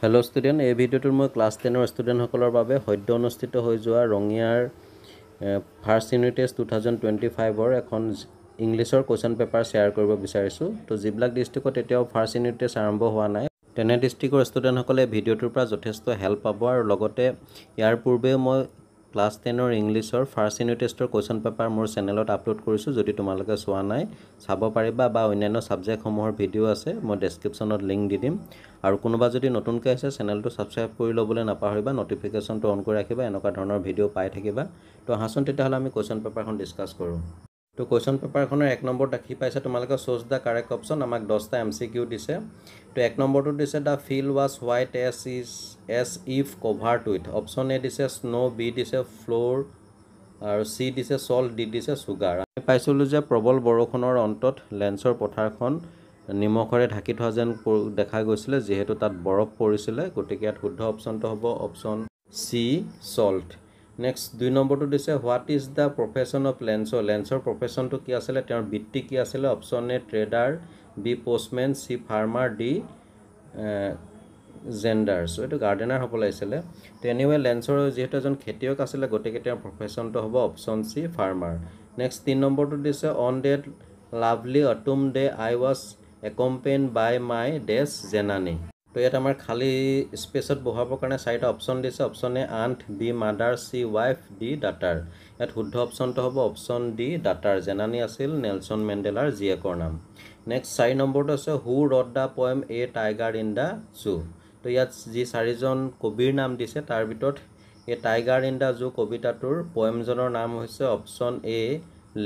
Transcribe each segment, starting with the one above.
Hello student, এই ভিডিওটোৰ মই class 10 ৰ ষ্টুডেণ্টসকলৰ বাবে সদ্য অনুষ্ঠিত হৈ যোৱা ৰঙিয়াৰ ফাৰ্ষ্ট ইউনিট টেষ্ট 2025 ৰ এখন ইংলিছৰ কোৱেশ্চন পেপাৰ শ্বেয়াৰ কৰিব বিচাৰিছোঁ। তো যিবিলাক ডিষ্ট্ৰিক্টত এতিয়াও ফাৰ্ষ্ট ইউনিট টেষ্ট আৰম্ভ হোৱা নাই তেনে ডিষ্ট্ৰিক্টৰ ষ্টুডেণ্টসকলে ভিডিওটোৰ পৰা যথেষ্ট হেল্প পাব আৰু লগতে ইয়াৰ পূৰ্বে মই ক্লাছ 10 ৰ ইংলিছৰ ফাৰ্ষ্ট ইউনিট টেষ্টৰ কোৱেশ্চন পেপাৰ মোৰ চেনেলত আপলোড কৰিছোঁ। যদি তোমালোকে চোৱা নাই চাব পাৰিবা বা অন্যান্য সাবজেক্টসমূহৰ ভিডিও আছে মই ডেসক্ৰিপচনত লিংক দি দিম। আৰু কোনোবা যদি নতুনকৈ আছে চেনেলটো সাবস্ক্ৰাইব কৰি ল'বলৈ নাপাহৰিবা, নটিফিকেশনটো অন কৰি ৰাখিবা, এনেকুৱা ধৰণৰ ভিডিও পাই থাকিবা। তো আহাচোন তেতিয়াহ'লে আমি কোৱেশ্চন পেপাৰখন ডিসকাস কৰোঁ। তো কোৱেশ্চন পেপাৰখনৰ 1 নম্বৰ দেখি পাইছে তোমালোকে চুজ দা কাৰেক্ট অপচন। আমাক 10টা এমসিকিউ দিছে। তো 1 নম্বৰটো দিছে the field was white as if covered with. Option A দিছে স্নো, বি দিছে ফ্লোৰ আৰু সি দিছে সল্ট, ডি দিছে সুগাৰ। আমি পাইছিলোঁ যে প্ৰবল বৰষুণৰ অন্তত লেন্সৰ পথাৰখন নিমখৰে ঢাকি থোৱা যেন দেখা গৈছিলে, যেহেতু তাত বৰফ পৰিছিলে। গতিকে ইয়াত শুদ্ধ অপচনটো হ'ব অপচন সি সল্ট। নেক্সট 2 নম্বৰটো দিছে what is the profession of লেন্সৰ। লেন্সৰ প্ৰফেশ্যনটো কি আছিলে, তেওঁৰ বৃত্তি কি আছিলে। Option A trader, B postman, C farmer, D জেণ্ডাৰ। চ' এইটো গাৰ্ডেনাৰ হ'ব লাগিছিলে। তো এনিৱে লেন্সৰ যিহেতু এজন খেতিয়ক আছিলে গতিকে তেওঁৰ প্ৰফেশ্যনটো হ'ব অপচন চি ফাৰ্মাৰ। নেক্সট 3 নম্বৰটো দিছে on that lovely autumn day I was accompanied by my dash জেনানি। তো ইয়াত আমাৰ খালী স্পেচত বহাবৰ কাৰণে 4টা অপচন দিছে। Option A aunt, B mother, C wife, D daughter. ইয়াত শুদ্ধ অপচনটো হ'ব অপচন ডি ডাটাৰ। জেনানি আছিল নেলছন মেণ্ডেলাৰ জীয়েকৰ নাম। নেক্সট 4 নম্বৰটো আছে who wrote the poem a tiger in the zoo. তো ইয়াত যি 4জন কবিৰ নাম দিছে তাৰ ভিতৰত এই টাইগাৰ ইন দ্য জু কবিতাটোৰ পয়েমজনৰ নাম হৈছে option A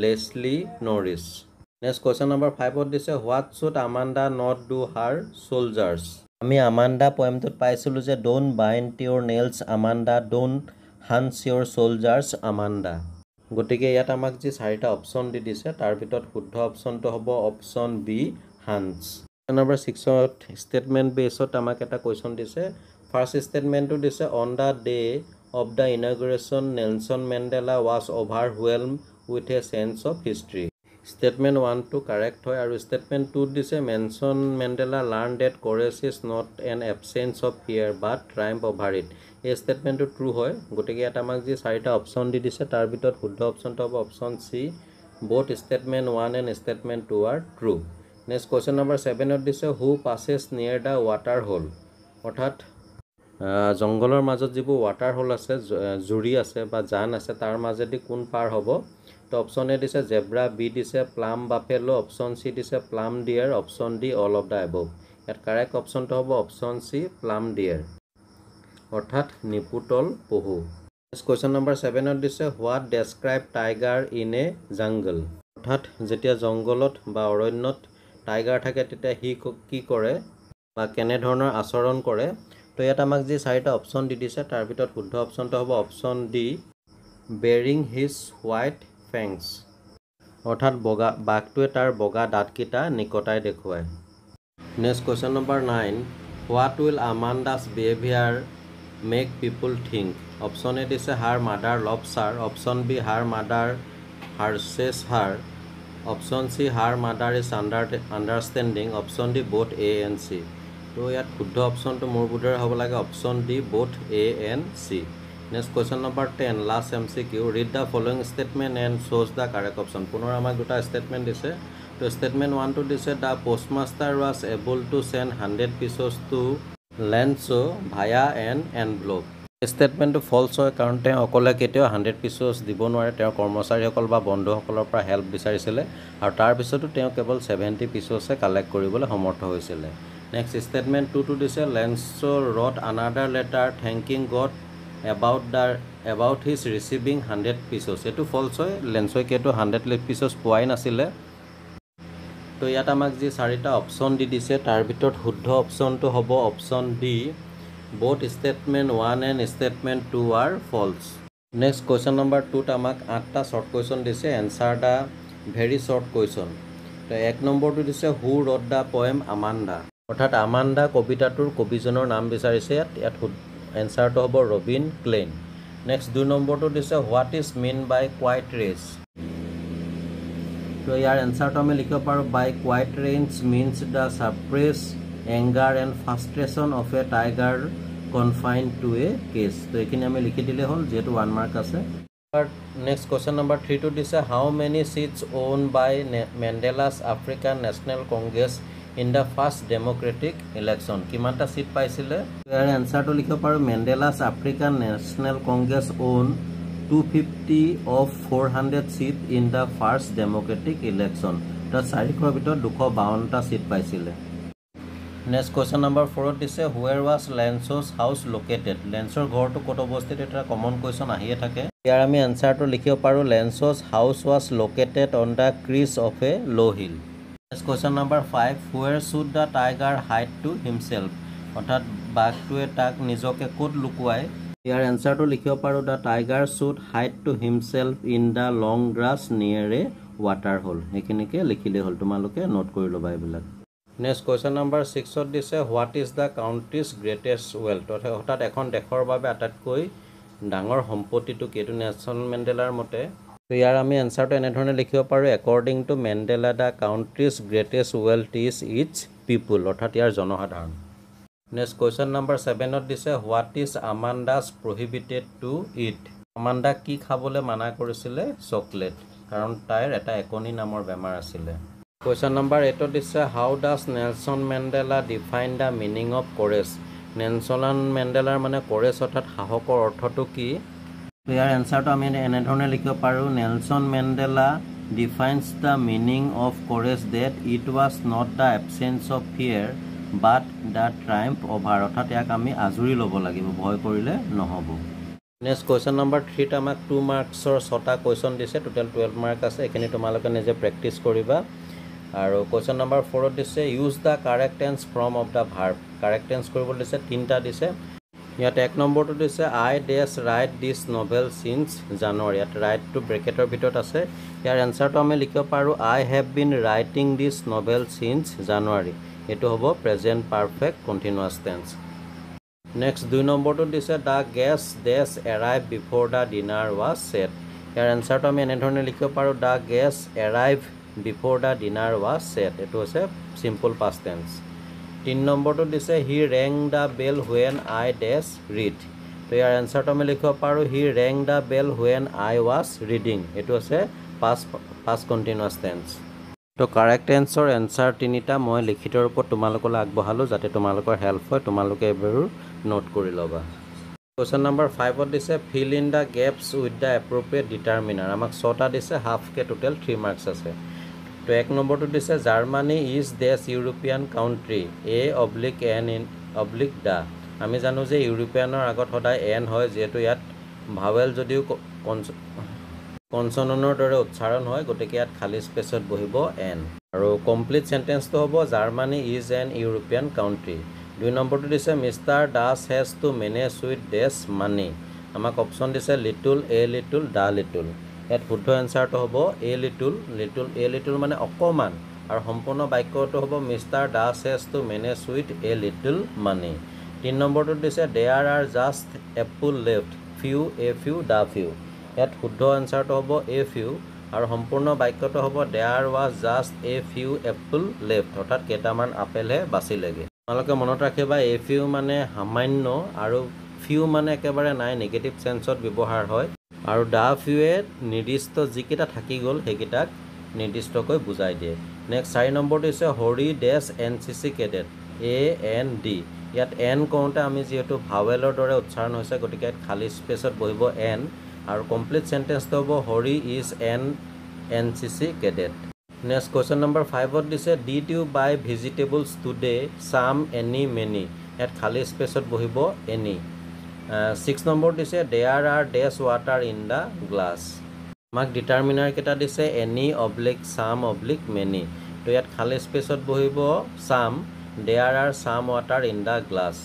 Leslie Norris. Next question number 5ত দিছে what should Amanda not do her shoulders. আমি আমাণ্ডা পয়েমটোত পাইছিলোঁ যে don't bite your nails Amanda, don't hunch your shoulders Amanda. গতিকে ইয়াত আমাক যি 4টা অপচন দি দিছে তাৰ ভিতৰত শুদ্ধ অপচনটো হ'ব অপচন বি হান্স। নম্বৰ 6ত ষ্টেটমেণ্ট বেছত আমাক এটা কুৱেশ্চন দিছে। ফাৰ্ষ্ট ষ্টেটমেণ্টটো দিছে on the day of the inauguration Nelson Mandela was overwhelmed with a sense of history. Statement 1টো কাৰেক্ট হয় আৰু ষ্টেটমেণ্ট 2ত দিছে Nelson Mandela learn that courage is not an absence of fear but triumph over it. এই ষ্টেটমেণ্টটো true হয়। গতিকে ইয়াত আমাক যি 4টা অপচন দি দিছে তাৰ ভিতৰত শুদ্ধ অপচনটো হ'ব option C both statement 1 and statement 2 are true. Next question number 7ত দিছে who passes near the water hole. অৰ্থাৎ জংঘলৰ মাজত যিবোৰ ৱাটাৰ হোল আছে, জুৰি আছে বা জান আছে, তাৰ মাজেদি কোন পাৰ হ'ব। তো অপচন এ দিছে জেব্ৰা, বি দিছে প্লাম বাফেলো, অপচন চি দিছে plum dear, option D all of the above. ইয়াত কাৰেক্ট অপচনটো হ'ব অপচন চি প্লাম ডিয়াৰ অৰ্থাৎ নিপুতল পহু। নেক্সট কুৱেশ্চন নম্বৰ 7ত দিছে what describe tiger in a jungle. অৰ্থাৎ যেতিয়া জংঘলত বা অৰণ্যত টাইগাৰ থাকে তেতিয়া সি কি কৰে বা কেনেধৰণৰ আচৰণ কৰে। তো ইয়াত আমাক যি 4টা অপচন দি দিছে তাৰ ভিতৰত শুদ্ধ অপচনটো হ'ব option D baring his white fangs. অৰ্থাৎ বাঘটোৱে তাৰ বগা দাঁতকেইটা নিকটাই দেখুৱায়। Next question number 9 what will Amanda's behaviour make people think. Option A দিছে her mother loves her, option B her mother harasses her, option C her mother is understanding, option D both A and C. তো ইয়াত শুদ্ধ অপচনটো মোৰ বোধেৰে হ'ব লাগে option D both A and C. Next question number 10 last MCQ read the following statement and choose the correct option. পুনৰ আমাক 2টা ষ্টেটমেণ্ট দিছে। তো ষ্টেটমেণ্ট 1টো দিছে the postmaster was able to send 100 pieces to Lencho via an envelope. ষ্টেটমেণ্টটো false হয় কাৰণ তেওঁ অকলে কেতিয়াও 100 পিচছ দিব নোৱাৰে। তেওঁৰ কৰ্মচাৰীসকল বা বন্ধুসকলৰ পৰা হেল্প বিচাৰিছিলে আৰু তাৰপিছতো তেওঁ কেৱল 70 পিচছহে কালেক্ট কৰিবলৈ সমৰ্থ হৈছিলে। নেক্সট ষ্টেটমেণ্ট 2টো দিছে Lencho wrote another letter thanking God about his receiving 100 pieces. এইটো ফল্ছ হয়। লেন্সই কেতো 100 পিচছ পোৱাই নাছিলে। তো ইয়াত আমাক যি 4টা অপচন দি দিছে তাৰ ভিতৰত শুদ্ধ অপচনটো হ'ব option D both statement 1 and statement 2 are false. Next question number 2ত আমাক 8টা শ্বৰ্ট কুৱেশ্চন দিছে। Answer the very short question. তো 1 নম্বৰটো দিছে who wrote the poem Amanda. অৰ্থাৎ আমাণ্ডা কবিতাটোৰ কবিজনৰ নাম বিচাৰিছে। ইয়াত এনচাৰটো হ'ব ৰবিন ক্লেইন। নেক্সট 2 নম্বৰটো দিছে what is mean by quiet rage. তো ইয়াৰ এনচাৰটো আমি লিখিব পাৰোঁ by quiet rage means the suppress anger and frustration of a tiger confined to a cage. তো এখিনি আমি লিখি দিলে হল যেহেতু 1 মার্ক আছে। Next question number 3 to this, how many seats owned by Mandela's African National Congress in the first democratic election? কিমানটা seat পাইছিলে? ইয়াৰ এনসাৰটো লিখিব পাৰো Mandela's African National Congress owned 250 of 400 seat in the first democratic election. তো 400ৰ ভিতৰত 252টা seat পাইছিলে। Next question number 4 দিছে, where was Lenso's house located? Lenso's ঘৰটো ক'ত অৱস্থিত? এটা কমন কোৱেশ্চন আহিয়ে থাকে। ইয়াৰ আমি এনসাৰটো লিখিব পাৰো Lenso's house was located on the crest of a low hill. Next question number 5, where should the tiger hide to himself? অৰ্থাৎ বাঘটোৱে তাক নিজকে ক'ত লুকুৱায়? ইয়াৰ এনসাৰটো লিখিব পাৰো the tiger should hide to himself in the long grass near a water hole. এখিনিকে লিখিলে হল, তোমালোকে note কৰি ল'বা এইবিলাক। Next question number 6 দিছে, what is the country's greatest wealth? অৰ্থাৎ এখন দেশৰ বাবে আটাইতকৈ ডাঙৰ সম্পত্তিটো কেটো নেলছন মেণ্ডেলাৰ মতে? তো ইয়াৰ আমি এনসাৰটো এনেধৰণে লিখিব পাৰো according to Mandela the country's greatest wealth is its people, অৰ্থাৎ ইয়াৰ জনসাধাৰণ। Next question number 7 দিছে, what is Amanda's prohibited to eat? আমাণ্ডাক কি খাবলৈ মানা কৰিছিলে? চকলেট, কাৰণ তাইৰ এটা একনি নামৰ বেমাৰ আছিলে। Question number 8 দিছে, how does Nelson Mandela define the meaning of courage? Nelson মেণ্ডেলাৰ মানে courage অৰ্থাৎ সাহসৰ অৰ্থটো কি? তো ইয়াৰ এনসাৰটো আমি এনেধৰণে লিখিব পাৰো Nelson Mandela defines the meaning of courage that it was not the absence of fear but the triumph over, অৰ্থাৎ ইয়াক আমি আজৰি ল'ব লাগিব, ভয় কৰিলে নহ'ব। Next question number 3 আমাক 2 মাৰ্কছৰ 6টা কোৱেশ্চন দিছে, টোটাল 12 মাৰ্ক আছে, এখিনি তোমালোকে নিজে প্ৰেক্টিছ কৰিবা। আৰু কোৱেশ্চন নম্বৰ 4 দিছে, use the correct tense form of the verb. Correct tense কৰিবলৈ দিছে 3টা দিছে। ইয়াত 1 নম্বৰটো দিছে I dash write this novel since January. ইয়াত ৰাইটটো ব্ৰেকেটৰ ভিতৰত আছে। ইয়াৰ এনসাৰটো আমি লিখিব পাৰো I have been writing this novel since January. এটো হ'ব present perfect continuous tense. Next 2 নম্বৰটো দিছে the guests dash arrive before the dinner was set. ইয়াৰ এনসাৰটো আমি এনেধৰণে লিখিব পাৰো the guests arrive before the dinner was set. এটো হৈছে সিম্পল পাষ্ট টেন্স। 3 নম্বৰটো দিছে he rang the bell when I dash read. তো ইয়াৰ এনসাৰটো আমি লিখিব পাৰো he rang the bell when I was reading. এটো হৈছে পাষ্ট কন্টিনিউয়াছ টেন্স। তো কাৰেক্ট টেন্সৰ এনসাৰ 3টা মই লিখিতৰ ওপৰত তোমালোকলৈ আগবঢ়ালো যাতে তোমালোকৰ হেল্প হয়, তোমালোকে এবাৰো নোট কৰি ল'বা। কোৱেশ্চন নম্বৰ 5 দিছে fill in the gaps with the appropriate determiner. আমাক 6টা দিছে, হাফকে টোটেল 3 মাৰ্কছ আছে। তো 1 নম্বৰটো দিছে জাৰ্মানী ইজ দেশ European country an in the. আমি জানো যে ইউৰোপিয়ানৰ আগত সদায় এন হয়, যিহেতু ইয়াত ভাৱেল যদিও কনচননৰ দৰে উচ্চাৰণ হয়, গতিকে ইয়াত খালী স্পেচত বহিব এন। আৰু কমপ্লিট সেন্টেন্সটো হ'ব Germany is an European country. 2 নম্বৰটো দিছে mister Das has to manage with dash money. আমাক অপশ্যন দিছে little, a little, the little. ইয়াত শুদ্ধ এনসাৰটো হ'ব এ লিটল। এ লিটল মানে অকণমান, আৰু সম্পূৰ্ণ বাক্যটো হ'ব mister Das has to manage with a little money. 3 নম্বৰটো দিছে there are just apple left few, a few, the few. ইয়াত শুদ্ধ এনসাৰটো হ'ব এ ফিউ, আৰু সম্পূৰ্ণ বাক্যটো হ'ব there was just a few apple left, অৰ্থাৎ কেইটামান আপেলহে বাচিলেগৈ। তোমালোকে মনত ৰাখিবা এ ফিউ মানে সামান্য, আৰু ফিউ মানে একেবাৰে নাই, নেগেটিভ সেন্সত ব্যৱহাৰ হয়। আৰু দা ফিউৱে নিৰ্দিষ্ট যিকেইটা থাকি গ'ল সেইকেইটাক নিৰ্দিষ্টকৈ বুজাই দিয়ে। নেক্সট 4 নম্বৰটো হৈছে হৰি ডেছ NCC কেডেট AND। ইয়াত এন কওঁতে আমি যিহেতু ভাৱেলৰ দৰে উচ্চাৰণ হৈছে, গতিকে ইয়াত খালী স্পেচত বহিব এন, আৰু কমপ্লিট সেন্টেন্সটো হ'ব Hari is an NCC cadet. Next question number 5 দিছে did you buy vegetables today some any many. ইয়াত খালী স্পেচত বহিব এনি। 6 নম্বৰ দিছে there are dash water in the glass. আমাক ডিটাৰমিনাৰ কেইটা দিছে any oblique some oblique many. তো ইয়াত খালী স্পেচত বহিব some, there are some water in the glass.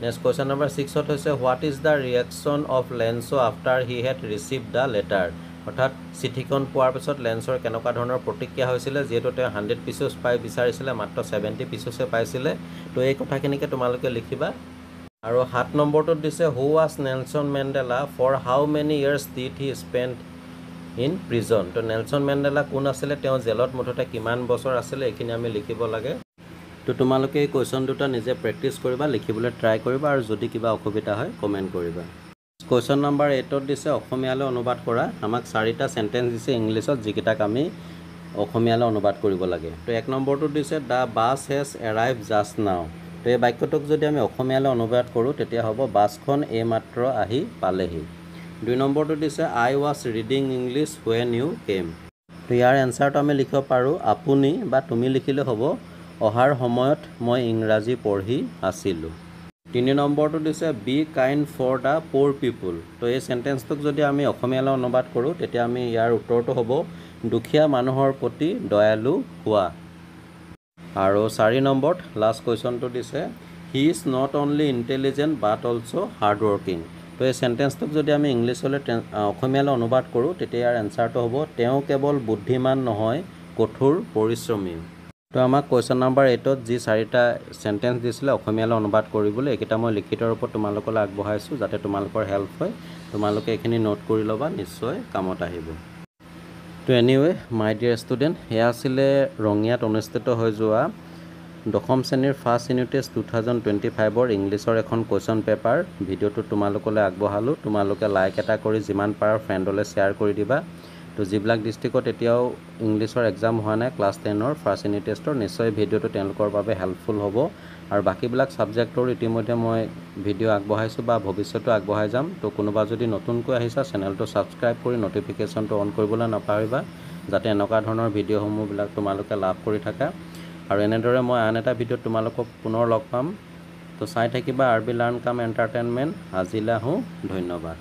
Next question number 6 হৈছে what is the reaction of লেন্সো after he had receive the letter. অৰ্থাৎ চিঠিখন পোৱাৰ পিছত লেন্সৰ কেনেকুৱা ধৰণৰ প্ৰতিক্ৰিয়া হৈছিলে, যিহেতু তেওঁ 100 পিচেছ পাই বিচাৰিছিলে, মাত্ৰ 70 পিচেছে পাইছিলে। তো এই কথাখিনিকে তোমালোকে লিখিবা। আৰু 7 নম্বৰটোত দিছে who was Nelson Mandela for how many years did he spend in prison. তো নেলছন মেণ্ডেলা কোন আছিলে, তেওঁ জেলত মুঠতে কিমান বছৰ আছিলে, এইখিনি আমি লিখিব লাগে। তো তোমালোকে এই কুৱেশ্যন দুটা নিজে প্ৰেক্টিছ কৰিবা, লিখিবলৈ ট্ৰাই কৰিবা, আৰু যদি কিবা অসুবিধা হয় কমেণ্ট কৰিবা। কুৱেশ্যন নম্বৰ 8ত দিছে অসমীয়ালৈ অনুবাদ কৰা। আমাক 4টা চেণ্টেঞ্চ দিছে ইংলিছত, যিকেইটাক আমি অসমীয়ালৈ অনুবাদ কৰিব লাগে। তো 1 নম্বৰটো দিছে the bus has arrive just নাও। তো এই বাক্যটোক যদি আমি অসমীয়ালৈ অনুবাদ কৰোঁ তেতিয়া হ'ব বাছখন এইমাত্ৰ আহি পালেহি। 2 নম্বৰটো দিছে I was reading English when you came. তো ইয়াৰ এনচাৰটো আমি লিখিব পাৰোঁ আপুনি, বা তুমি লিখিলে হ'ব অহাৰ সময়ত মই ইংৰাজী পঢ়ি আছিলোঁ। 3 নম্বৰটো দিছে বি কাইণ্ড ফৰ দ্য প'ৰ পিপুল। তো এই চেণ্টেঞ্চটোক যদি আমি অসমীয়ালৈ অনুবাদ কৰোঁ তেতিয়া আমি ইয়াৰ উত্তৰটো হ'ব দুখীয়া মানুহৰ প্ৰতি দয়ালু হোৱা। আৰু 4 নম্বৰত লাষ্ট কুৱেশ্যনটো দিছে he is not only intelligent but also' hard working. তো এই চেণ্টেঞ্চটোক যদি আমি ইংলিছলৈ অসমীয়ালৈ অনুবাদ কৰোঁ তেতিয়া ইয়াৰ এনচাৰটো হ'ব তেওঁ কেৱল বুদ্ধিমান নহয়, কঠোৰ পৰিশ্ৰমী। তো আমাক কুৱেশ্যন নম্বৰ 8ত যি 4টা চেণ্টেঞ্চ দিছিলে অসমীয়ালৈ অনুবাদ কৰিবলৈ, এইকেইটা মই লিখিত ৰূপত তোমালোকলৈ আগবঢ়াইছোঁ যাতে তোমালোকৰ হেল্প হয়। তোমালোকে এইখিনি নোট কৰি ল'বা, নিশ্চয় কামত আহিব। তো এনিৱে মাই ডিয়াৰ ষ্টুডেণ্ট, এয়া আছিলে ৰঙিয়াত অনুষ্ঠিত হৈ যোৱা 10ম শ্ৰেণীৰ ফাৰ্ষ্ট ইউনিট টেষ্ট 2025ৰ ইংলিছৰ এখন কুৱেশ্যন পেপাৰ। ভিডিঅ'টো তোমালোকলৈ আগবঢ়ালোঁ। তোমালোকে লাইক এটা কৰি যিমান পাৰা ফ্ৰেণ্ডলৈ শ্বেয়াৰ কৰি দিবা। তো যিবিলাক ডিষ্ট্ৰিক্টত এতিয়াও ইংলিছৰ এক্সাম হোৱা নাই ক্লাছ 10ৰ ফাৰ্ষ্ট ইউনিট টেষ্টৰ, নিশ্চয় ভিডিঅ'টো তেওঁলোকৰ বাবে হেল্পফুল হ'ব। আৰু বাকীবিলাক ছাবজেক্টৰ ইতিমধ্যে মই ভিডিঅ' আগবঢ়াইছোঁ বা ভৱিষ্যতো আগবঢ়াই যাম। তো কোনোবা যদি নতুনকৈ আহিছা চেনেলটো ছাবস্ক্ৰাইব কৰি ন'টিফিকেশ্যনটো অন কৰিবলৈ নাপাহৰিবা, যাতে এনেকুৱা ধৰণৰ ভিডিঅ'সমূহবিলাক তোমালোকে লাভ কৰি থাকা। আৰু এনেদৰে মই আন এটা ভিডিঅ'ত তোমালোকক পুনৰ লগ পাম। তো চাই থাকিবা RB লাৰ্ণ কাম এণ্টাৰটেইনমেণ্ট। আজিলৈ আহোঁ, ধন্যবাদ।